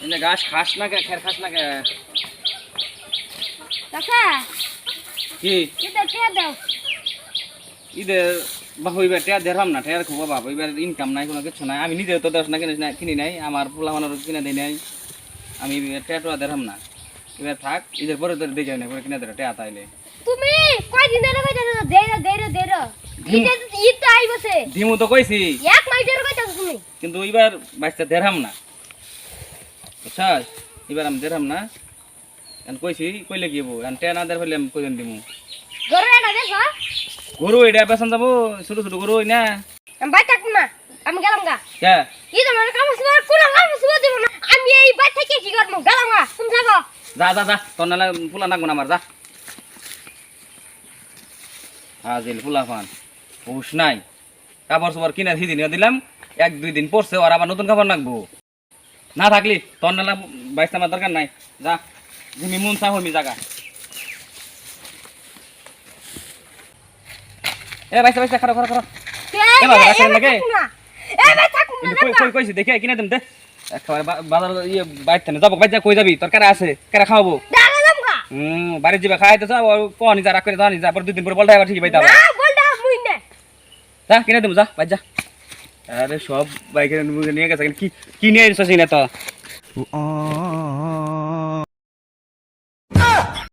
এনে ঘাস খাস না কে খের খাস না কে কাকা কি এটা কে দাও ইদে বাহুইবার টিয়া দেরাম না টিয়ার খুব অভাব এবার ইনকাম নাই কোনো কিছু নাই আমি নিজে তো দশ না কিনি নাই আমার পোলা মানের কিনে দেয় নাই আমি টিয়া দেরাম না এবার থাক ঈদের পরে তোর দেখে না কিনে দেয় টিয়া তাইলে তুমি কয় দিন ধরে কইতাছো দেরো ঈদ তো আইবছে দিমু তো কইছি এক মাস ধরে কইতাছো তুমি কিন্তু এবার বাচ্চা দেরাম না বুঝছস এবার আমি দেরাম না এখন কইছি কইলে কি হবো এখন টিয়া না দের হইলে আমি কইলেন দিমু গরু এটা দেখো গরু এটা পেছন যাবো ছোট ছোট গরু না আমি বাই থাকব না আমি গেলাম গা কে ঈদ আমার কাম সুবার কোন কাম সুবার দেব না আমি এই বাই থেকে কি করব গেলাম গা তুমি যাবো যা যা যা তোর নালা পোলা নাকবো না আমার যা হাজিল পোলা ফান হুশ নাই কাপড় চোপড় কিনে দিদিন দিলাম এক দুই দিন পরছে আর আবার নতুন কাপড় নাকবো না থাকলি তোর নালা বাইশ আমার দরকার নাই যা তুমি মন চা হমি জাগা এ বাইসা বাইসা খারো খারো খারো এ বাবা রাখেন নাকি এ বাই থাকুম না কই কই কইছি দেখে কিনে দেন দে একেবারে বাজার ইয়ে বাইতে না যাবো বাইজা কই যাবি তোর কারা আছে কারা খাওয়াবো গেলাম গা বাড়ি যাবে খাইতে যাবো কোনি যা রাখ করে জানি যা পর দুই দিন পর বলটা আবার ঠিক পাইতা না বলদা মুই না যা কিনে দেবো যা বাইজা আরে সব বাইকে নিয়ে গেছে কি কি নিয়ে এসেছিস না তো